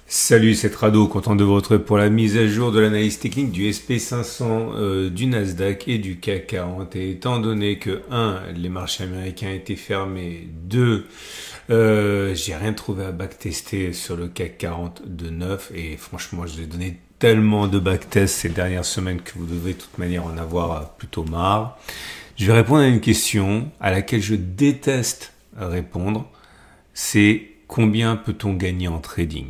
Salut, c'est Rado, content de vous retrouver pour la mise à jour de l'analyse technique du SP500, du Nasdaq et du CAC 40. Et étant donné que 1, les marchés américains étaient fermés, 2, j'ai rien trouvé à backtester sur le CAC 40 de neuf. Et franchement, je vous ai donné tellement de backtests ces dernières semaines que vous devez de toute manière en avoir plutôt marre. Je vais répondre à une question à laquelle je déteste répondre. C'est combien peut-on gagner en trading?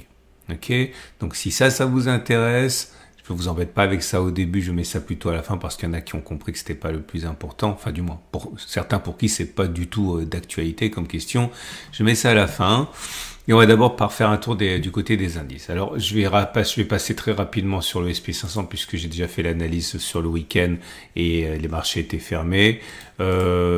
Ok, donc si ça vous intéresse, je ne vous embête pas avec ça au début, je mets ça plutôt à la fin parce qu'il y en a qui ont compris que c'était pas le plus important, enfin du moins pour certains pour qui c'est pas du tout d'actualité comme question, je mets ça à la fin. Et on va d'abord faire un tour du côté des indices. Alors, je vais passer très rapidement sur le SP500 puisque j'ai déjà fait l'analyse sur le week-end et les marchés étaient fermés.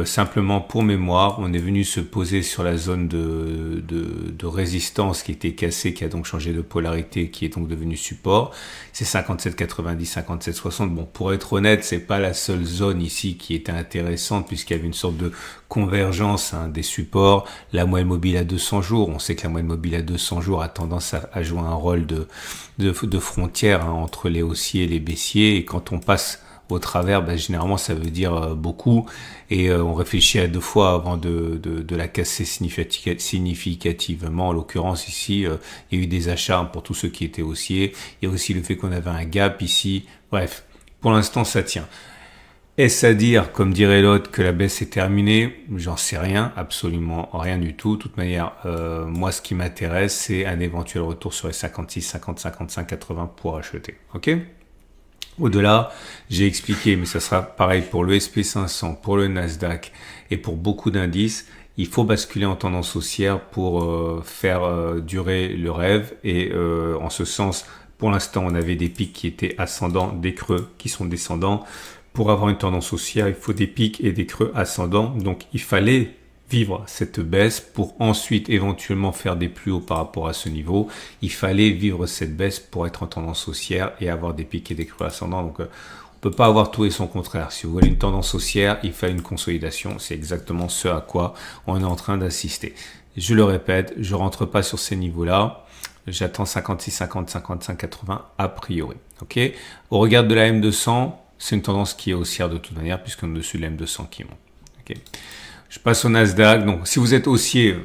Simplement pour mémoire, on est venu se poser sur la zone de résistance qui était cassée, qui a donc changé de polarité, qui est donc devenu support. C'est 57,90, 57,60. Bon, pour être honnête, c'est pas la seule zone ici qui était intéressante puisqu'il y avait une sorte de convergence des supports. La moyenne mobile à 200 jours, on sait que la moyenne mobile à 200 jours a tendance à jouer un rôle de frontière entre les haussiers et les baissiers. Et quand on passe au travers, généralement ça veut dire beaucoup et on réfléchit à deux fois avant de la casser significativement. En l'occurrence ici, il y a eu des achats pour tous ceux qui étaient haussiers. Il y a aussi le fait qu'on avait un gap ici. Bref, pour l'instant ça tient. Est-ce à dire, comme dirait l'autre, que la baisse est terminée? J'en sais rien, absolument rien du tout. De toute manière, moi ce qui m'intéresse, c'est un éventuel retour sur les 56, 50, 55, 80 pour acheter. Ok? Au-delà, j'ai expliqué, mais ça sera pareil pour le SP500, pour le Nasdaq et pour beaucoup d'indices. Il faut basculer en tendance haussière pour faire durer le rêve. Et en ce sens, pour l'instant, on avait des pics qui étaient ascendants, des creux qui sont descendants. Pour avoir une tendance haussière, il faut des pics et des creux ascendants. Donc, il fallait vivre cette baisse pour ensuite éventuellement faire des plus hauts par rapport à ce niveau. Il fallait vivre cette baisse pour être en tendance haussière et avoir des pics et des creux ascendants. Donc, on peut pas avoir tout et son contraire. Si vous voulez une tendance haussière, il faut une consolidation. C'est exactement ce à quoi on est en train d'assister. Je le répète, je rentre pas sur ces niveaux-là. J'attends 56, 50, 55, 80 a priori. Ok. Au regard de la M200, c'est une tendance qui est haussière de toute manière puisqu'on est au-dessus de la M200 qui monte. Ok. Je passe au Nasdaq. Donc, si vous êtes haussier,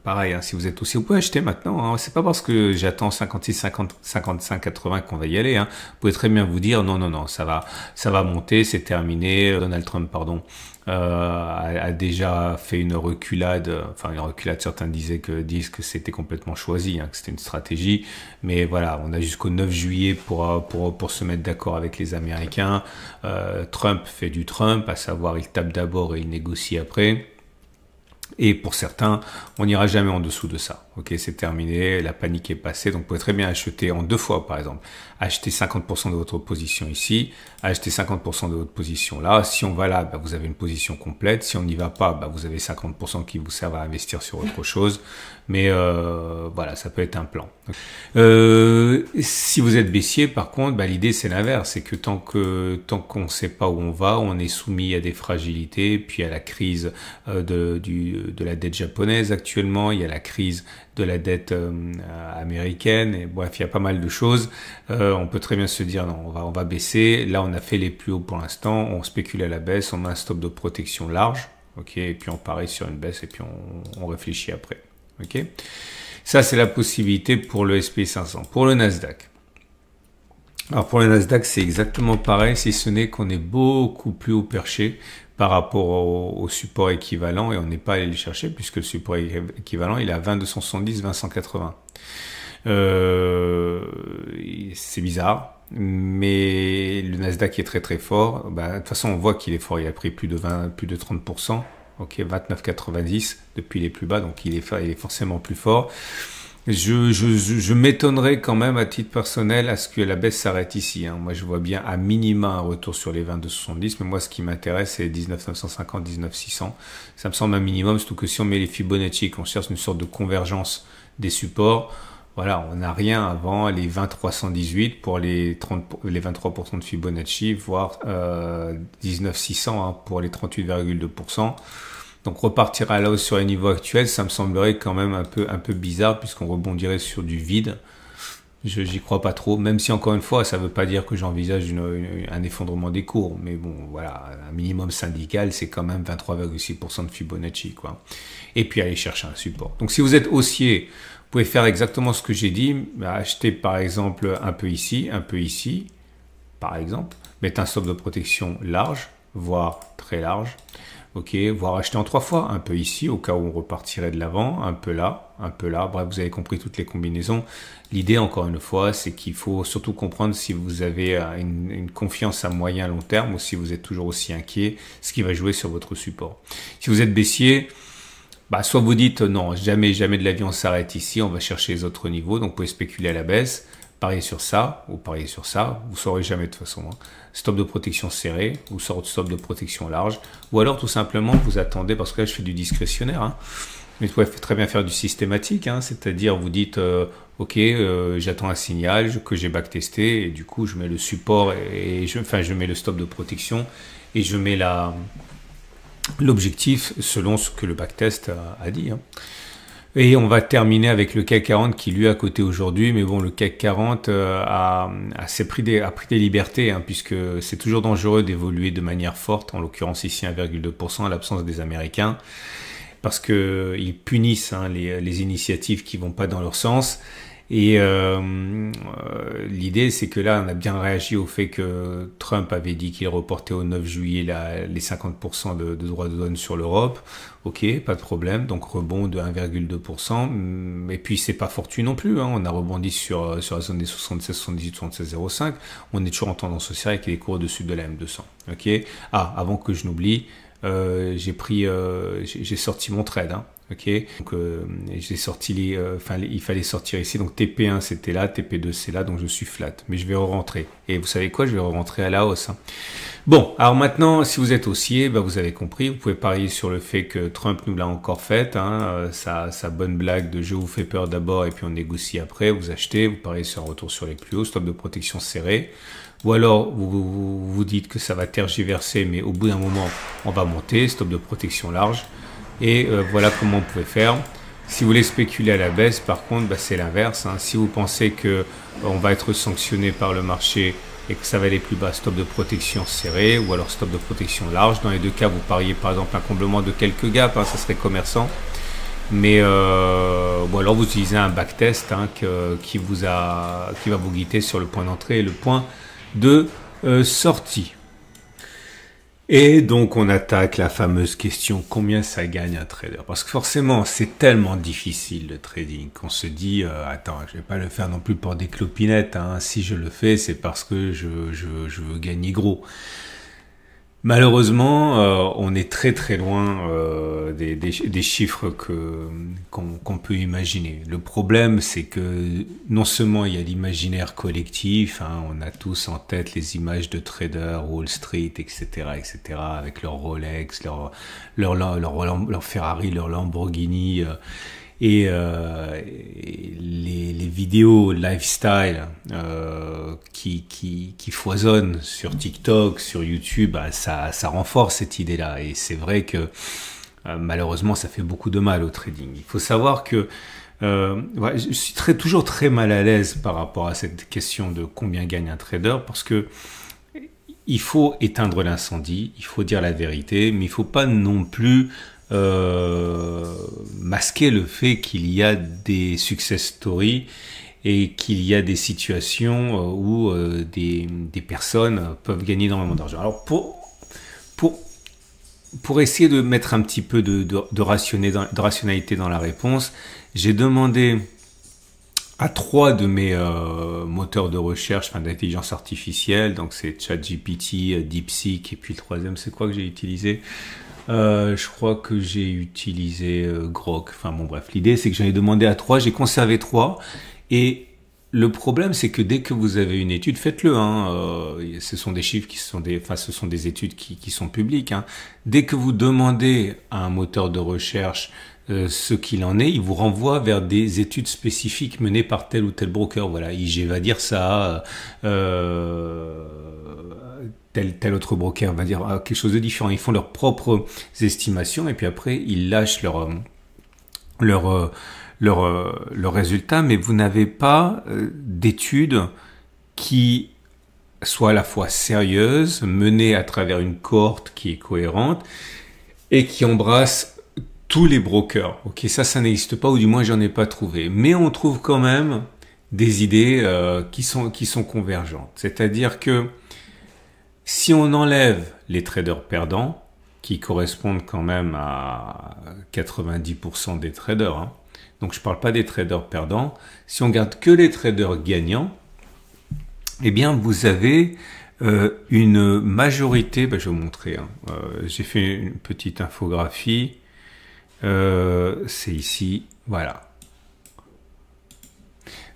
pareil, si vous êtes haussier, vous pouvez acheter maintenant. C'est pas parce que j'attends 56, 50, 55, 80 qu'on va y aller. Vous pouvez très bien vous dire non, ça va monter, c'est terminé. Donald Trump, a déjà fait une reculade. Enfin, une reculade, certains disent que c'était complètement choisi, que c'était une stratégie. Mais voilà, on a jusqu'au 9 juillet pour se mettre d'accord avec les Américains. Trump fait du Trump, à savoir il tape d'abord et il négocie après. Et pour certains, on n'ira jamais en dessous de ça. Ok, c'est terminé, la panique est passée. Donc, vous pouvez très bien acheter en deux fois, par exemple. Acheter 50% de votre position ici, acheter 50% de votre position là. Si on va là, vous avez une position complète. Si on n'y va pas, vous avez 50% qui vous servent à investir sur autre chose. Mais voilà, ça peut être un plan. Si vous êtes baissier, par contre, l'idée c'est l'inverse. C'est que tant qu'on ne sait pas où on va, on est soumis à des fragilités. Puis à la crise de la dette japonaise actuellement, il y a la crise de la dette américaine, et bref, il y a pas mal de choses. On peut très bien se dire non, on va baisser. Là, on a fait les plus hauts pour l'instant, on spécule à la baisse, on met un stop de protection large, ok, et puis on parie sur une baisse et puis on réfléchit après, ok. Ça, c'est la possibilité pour le SP500. Pour le Nasdaq. Alors pour le Nasdaq, c'est exactement pareil, si ce n'est qu'on est beaucoup plus haut perché par rapport au support équivalent, et on n'est pas allé le chercher puisque le support équivalent il est à 2270, 2180. C'est bizarre, mais le Nasdaq est très très fort. De toute façon, on voit qu'il est fort, il a pris plus de 30%. Ok, 29,90 depuis les plus bas, donc il est forcément plus fort. Je m'étonnerais quand même à titre personnel à ce que la baisse s'arrête ici. Moi, je vois bien à minima un retour sur les 22,70, mais moi, ce qui m'intéresse, c'est 19,950, 19,600. Ça me semble un minimum, surtout que si on met les Fibonacci, qu'on cherche une sorte de convergence des supports, voilà, on n'a rien avant les 20,318 pour les 23% de Fibonacci, voire 19,600 pour les 38,2%. Donc repartir à la hausse sur les niveaux actuels, ça me semblerait quand même un peu bizarre puisqu'on rebondirait sur du vide. J'y crois pas trop, même si encore une fois, ça veut pas dire que j'envisage un effondrement des cours. Mais bon, voilà, un minimum syndical, c'est quand même 23,6% de Fibonacci, quoi. Et puis aller chercher un support. Donc si vous êtes haussier, vous pouvez faire exactement ce que j'ai dit. Acheter par exemple un peu ici, par exemple. Mettre un stop de protection large, voire très large. Ok, voire acheter en 3 fois, un peu ici, au cas où on repartirait de l'avant, un peu là, un peu là. Bref, vous avez compris toutes les combinaisons. L'idée, encore une fois, c'est qu'il faut surtout comprendre si vous avez une confiance à moyen long terme ou si vous êtes toujours aussi inquiet, ce qui va jouer sur votre support. Si vous êtes baissier, soit vous dites non, jamais de la vie on s'arrête ici, on va chercher les autres niveaux, donc vous pouvez spéculer à la baisse, parier sur ça ou parier sur ça, vous saurez jamais de toute façon. Stop de protection serré ou stop de protection large, ou alors tout simplement vous attendez, parce que là je fais du discrétionnaire, mais vous pouvez très bien faire du systématique, c'est-à-dire vous dites ok, j'attends un signal que j'ai backtesté et du coup je mets le support et je mets le stop de protection et je mets l'objectif selon ce que le backtest a dit. Et on va terminer avec le CAC 40 qui lui est à côté aujourd'hui, mais bon, le CAC 40 a pris des libertés, puisque c'est toujours dangereux d'évoluer de manière forte, en l'occurrence ici 1,2% à l'absence des Américains, parce qu'ils punissent les initiatives qui vont pas dans leur sens. Et l'idée, c'est que là, on a bien réagi au fait que Trump avait dit qu'il reportait au 9 juillet les 50% de droits de douane sur l'Europe. Ok, pas de problème. Donc rebond de 1,2%. Et puis c'est pas fortuit non plus. On a rebondi sur la zone des 76, 78, 76,05. On est toujours en tendance haussière avec les cours au-dessus de la M200. Ok. Avant que je n'oublie, j'ai sorti mon trade. Ok, donc j'ai sorti il fallait sortir ici, donc TP1 c'était là, TP2 c'est là, donc je suis flat, mais je vais re-rentrer. Et vous savez quoi, je vais re-rentrer à la hausse. Bon, alors maintenant, si vous êtes haussier, vous avez compris, vous pouvez parier sur le fait que Trump nous l'a encore fait, sa bonne blague de je vous fais peur d'abord et puis on négocie après, vous achetez, vous pariez sur un retour sur les plus hauts, stop de protection serré. Ou alors, vous dites que ça va tergiverser, mais au bout d'un moment, on va monter, stop de protection large. Et voilà comment on pouvait faire. Si vous voulez spéculer à la baisse, par contre, c'est l'inverse. Si vous pensez que on va être sanctionné par le marché et que ça va aller plus bas, stop de protection serré ou alors stop de protection large. Dans les deux cas, vous pariez par exemple un comblement de quelques gaps, ça serait commerçant. Mais ou alors vous utilisez un backtest qui va vous guider sur le point d'entrée et le point de sortie. Et donc on attaque la fameuse question, combien ça gagne un trader? Parce que forcément c'est tellement difficile le trading qu'on se dit attends, je vais pas le faire non plus pour des clopinettes, si je le fais c'est parce que je veux gagner gros. Malheureusement, on est très très loin des chiffres qu'on peut imaginer. Le problème, c'est que non seulement il y a l'imaginaire collectif, on a tous en tête les images de traders, Wall Street, etc., avec leur Rolex, leur Ferrari, leur Lamborghini. Et les vidéos lifestyle qui foisonnent sur TikTok, sur YouTube, ça renforce cette idée-là. Et c'est vrai que malheureusement, ça fait beaucoup de mal au trading. Il faut savoir que je suis toujours très mal à l'aise par rapport à cette question de combien gagne un trader, parce que il faut éteindre l'incendie, il faut dire la vérité, mais il faut pas non plus masquer le fait qu'il y a des success stories et qu'il y a des situations où des personnes peuvent gagner énormément d'argent. Alors pour essayer de mettre un petit peu de rationalité dans la réponse, j'ai demandé à 3 de mes moteurs de recherche, d'intelligence artificielle, donc c'est ChatGPT, DeepSeek, et puis le troisième, c'est quoi que j'ai utilisé? Je crois que j'ai utilisé Grok. Bref, l'idée c'est que j'en ai demandé à 3, j'ai conservé 3, et le problème c'est que dès que vous avez une étude, faites-le. Ce sont des chiffres ce sont des études qui sont publiques. Dès que vous demandez à un moteur de recherche ce qu'il en est, il vous renvoie vers des études spécifiques menées par tel ou tel broker. Voilà, IG va dire ça, tel autre broker va dire quelque chose de différent. Ils font leurs propres estimations et puis après ils lâchent leurs résultats, mais vous n'avez pas d'études qui soient à la fois sérieuses, menées à travers une cohorte qui est cohérente et qui embrasse tous les brokers. Ok, ça n'existe pas, ou du moins j'en ai pas trouvé. Mais on trouve quand même des idées qui sont convergentes. C'est-à-dire que si on enlève les traders perdants, qui correspondent quand même à 90% des traders, hein, donc je parle pas des traders perdants, si on garde que les traders gagnants, eh bien vous avez une majorité, je vais vous montrer, hein, j'ai fait une petite infographie, c'est ici, voilà.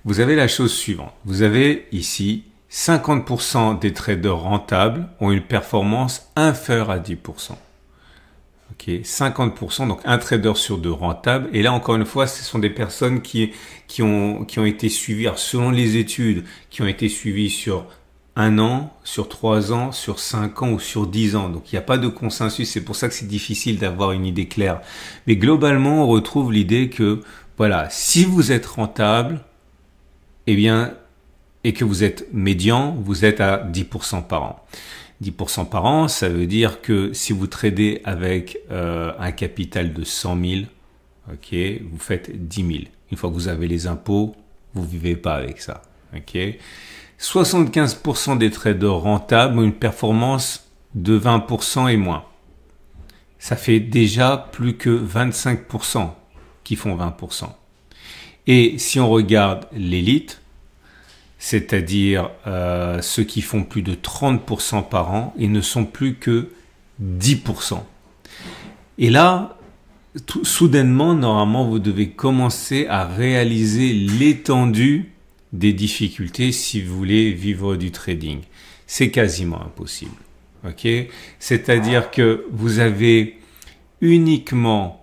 Vous avez la chose suivante, vous avez ici 50% des traders rentables ont une performance inférieure à 10%. Ok, 50%, donc un trader sur deux rentable. Et là, encore une fois, ce sont des personnes qui ont été suivies, alors selon les études, qui ont été suivies sur 1 an, sur 3 ans, sur 5 ans ou sur 10 ans. Donc, il n'y a pas de consensus. C'est pour ça que c'est difficile d'avoir une idée claire. Mais globalement, on retrouve l'idée que, voilà, si vous êtes rentable, eh bien, et que vous êtes médian, vous êtes à 10% par an. 10% par an, ça veut dire que si vous tradez avec un capital de 100 000, ok, vous faites 10 000. Une fois que vous avez les impôts, vous vivez pas avec ça. Ok. 75% des traders rentables ont une performance de 20% et moins. Ça fait déjà plus que 25% qui font 20%. Et si on regarde l'élite, c'est-à-dire ceux qui font plus de 30% par an, ils ne sont plus que 10%. Et là, soudainement, normalement, vous devez commencer à réaliser l'étendue des difficultés si vous voulez vivre du trading. C'est quasiment impossible. Ok? C'est-à-dire que vous avez uniquement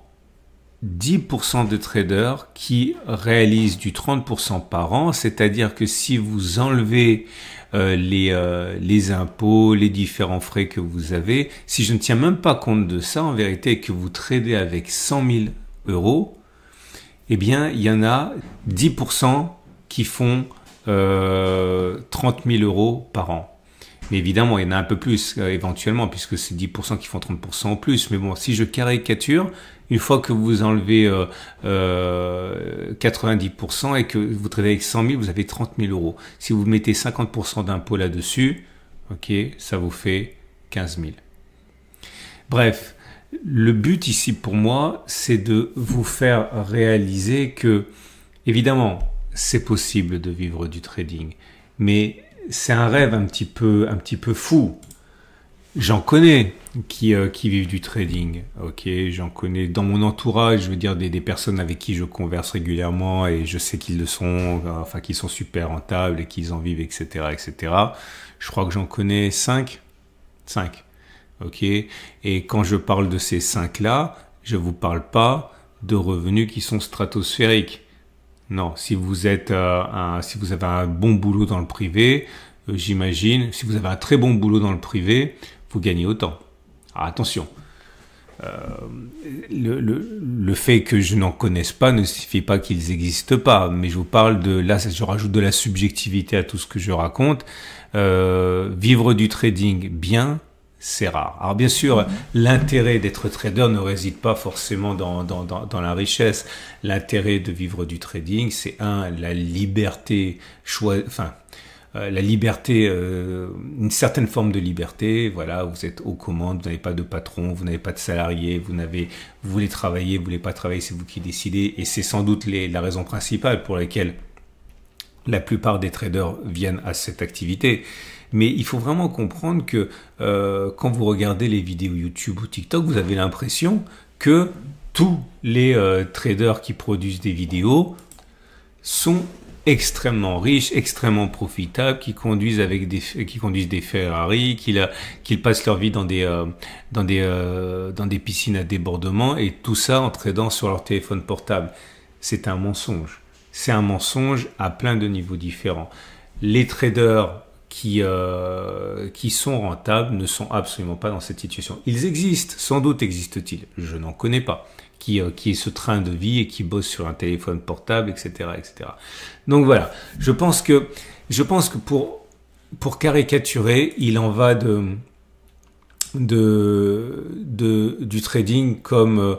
10% de traders qui réalisent du 30% par an, c'est-à-dire que si vous enlevez les impôts, les différents frais que vous avez, si je ne tiens même pas compte de ça, en vérité, que vous tradez avec 100 000 euros, eh bien, il y en a 10% qui font 30 000 euros par an. Mais évidemment, il y en a un peu plus éventuellement, puisque c'est 10% qui font 30% en plus. Mais bon, si je caricature, une fois que vous enlevez 90% et que vous tradez avec 100 000, vous avez 30 000 euros. Si vous mettez 50% d'impôt là-dessus, ok, ça vous fait 15 000. Bref, le but ici pour moi, c'est de vous faire réaliser que, évidemment, c'est possible de vivre du trading, mais c'est un rêve un petit peu fou. J'en connais qui vivent du trading, ok. J'en connais dans mon entourage, je veux dire des personnes avec qui je converse régulièrement et je sais qu'ils le sont, enfin qu'ils sont super rentables et qu'ils en vivent, etc., etc. Je crois que j'en connais 5, ok. Et quand je parle de ces 5 là, je vous parle pas de revenus qui sont stratosphériques. Non, si vous êtes si vous avez un bon boulot dans le privé, j'imagine, si vous avez un très bon boulot dans le privé, vous gagnez autant. Alors attention, le fait que je n'en connaisse pas ne signifie pas qu'ils n'existent pas, mais je vous parle de, là je rajoute de la subjectivité à tout ce que je raconte. Vivre du trading bien, c'est rare. Alors bien sûr, l'intérêt d'être trader ne réside pas forcément dans la richesse. L'intérêt de vivre du trading, c'est la liberté, la liberté, une certaine forme de liberté. Voilà, vous êtes aux commandes, vous n'avez pas de patron, vous n'avez pas de salarié, vous voulez travailler, vous voulez pas travailler, c'est vous qui décidez. Et c'est sans doute la raison principale pour laquelle la plupart des traders viennent à cette activité. Mais il faut vraiment comprendre que quand vous regardez les vidéos YouTube ou TikTok, vous avez l'impression que tous les traders qui produisent des vidéos sont extrêmement riches, extrêmement profitables, qui conduisent des Ferrari, qu'ils passent leur vie dans des piscines à débordement, et tout ça en tradant sur leur téléphone portable. C'est un mensonge. C'est un mensonge à plein de niveaux différents. Les traders qui sont rentables ne sont absolument pas dans cette situation. Ils existent, sans doute existent-ils, je n'en connais pas, qui est ce train de vie et qui bosse sur un téléphone portable, etc., etc. Donc voilà, je pense que pour caricaturer, il en va du trading comme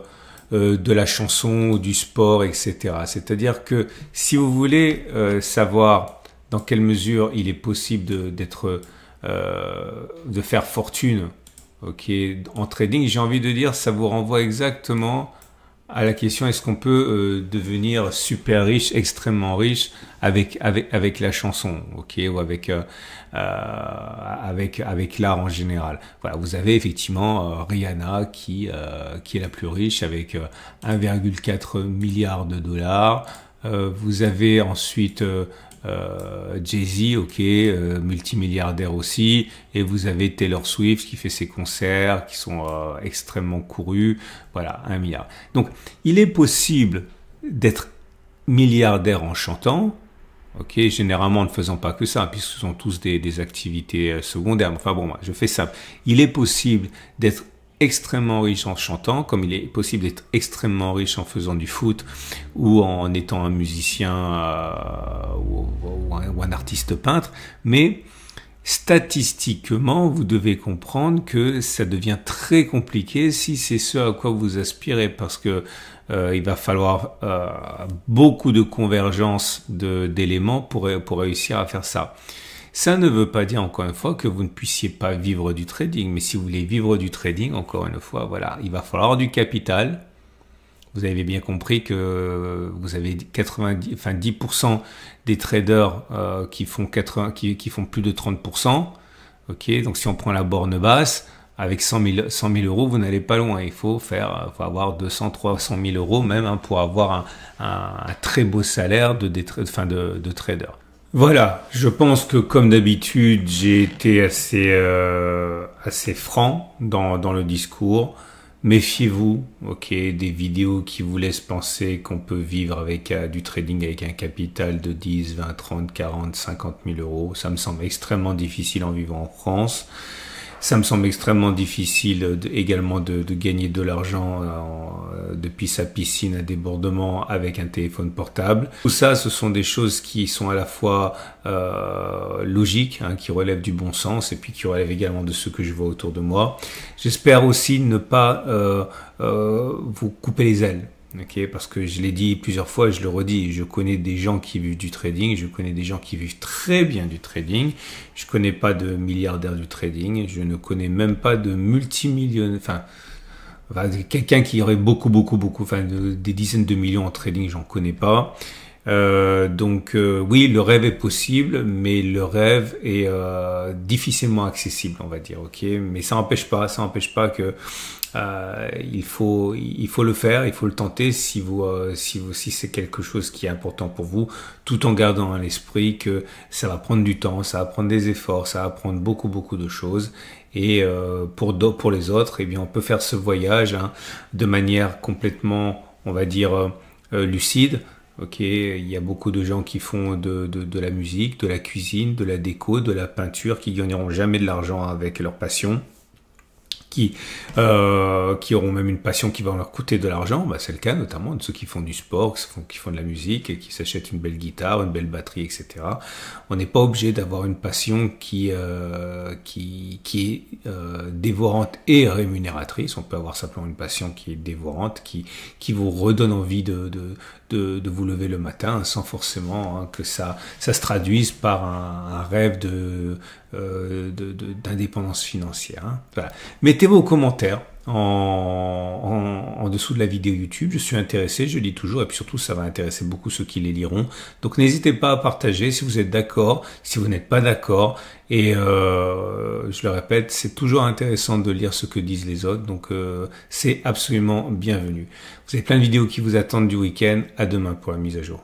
de la chanson ou du sport, etc. C'est-à-dire que si vous voulez savoir dans quelle mesure il est possible de faire fortune, ok, en trading, j'ai envie de dire, ça vous renvoie exactement à la question, est-ce qu'on peut devenir super riche, extrêmement riche avec la chanson, ok, ou avec l'art en général. Voilà, vous avez effectivement Rihanna qui est la plus riche avec 1,4 milliard de dollars. Vous avez ensuite Jay-Z, ok, multimilliardaire aussi, et vous avez Taylor Swift qui fait ses concerts qui sont extrêmement courus, voilà, 1 milliard. Donc, il est possible d'être milliardaire en chantant, ok, généralement en ne faisant pas que ça, puisque ce sont tous des activités secondaires. Enfin bon, moi, je fais simple. Il est possible d'être extrêmement riche en chantant, comme il est possible d'être extrêmement riche en faisant du foot ou en étant un musicien ou un artiste peintre, mais statistiquement, vous devez comprendre que ça devient très compliqué si c'est ce à quoi vous aspirez, parce que il va falloir beaucoup de convergence d'éléments pour réussir à faire ça. Ça ne veut pas dire, encore une fois, que vous ne puissiez pas vivre du trading. Mais si vous voulez vivre du trading, encore une fois, voilà, il va falloir du capital. Vous avez bien compris que vous avez 10% des traders qui font plus de 30%. Ok, donc si on prend la borne basse, avec 100 000 euros, vous n'allez pas loin. Il faut avoir 200, 300 000 euros même pour avoir un très beau salaire de trader. Voilà, je pense que comme d'habitude, j'ai été assez franc dans le discours. Méfiez-vous, ok, des vidéos qui vous laissent penser qu'on peut vivre avec du trading avec un capital de 10, 20, 30, 40, 50 000 euros. Ça me semble extrêmement difficile en vivant en France. Ça me semble extrêmement difficile également de gagner de l'argent depuis sa piscine à débordement avec un téléphone portable. Tout ça, ce sont des choses qui sont à la fois logiques, hein, qui relèvent du bon sens et puis qui relèvent également de ce que je vois autour de moi. J'espère aussi ne pas vous couper les ailes. Okay, parce que je l'ai dit plusieurs fois, je le redis, je connais des gens qui vivent du trading, je connais des gens qui vivent très bien du trading, je connais pas de milliardaires du trading, je ne connais même pas de multimillionnaires, enfin quelqu'un qui aurait beaucoup, des dizaines de millions en trading, j'en connais pas. Donc oui, le rêve est possible, mais le rêve est difficilement accessible, on va dire, ok. Mais ça n'empêche pas que il faut le faire, il faut le tenter si c'est quelque chose qui est important pour vous, tout en gardant à l'esprit que ça va prendre du temps, ça va prendre des efforts, ça va prendre beaucoup de choses. Et pour les autres, eh bien, on peut faire ce voyage de manière complètement, on va dire, lucide. Ok, il y a beaucoup de gens qui font de la musique, de la cuisine, de la déco, de la peinture, qui gagneront jamais de l'argent avec leur passion, qui auront même une passion qui va leur coûter de l'argent. Bah, c'est le cas notamment de ceux qui font du sport, qui font de la musique et qui s'achètent une belle guitare, une belle batterie, etc. On n'est pas obligé d'avoir une passion qui est dévorante et rémunératrice. On peut avoir simplement une passion qui est dévorante, qui vous redonne envie de vous lever le matin, sans forcément que ça se traduise par un rêve d'indépendance financière. Voilà. Mettez vos commentaires en dessous de la vidéo YouTube. Je suis intéressé, je lis toujours, et puis surtout ça va intéresser beaucoup ceux qui les liront. Donc n'hésitez pas à partager si vous êtes d'accord, si vous n'êtes pas d'accord. Et je le répète, c'est toujours intéressant de lire ce que disent les autres, donc c'est absolument bienvenu. Vous avez plein de vidéos qui vous attendent du week-end. À demain pour la mise à jour.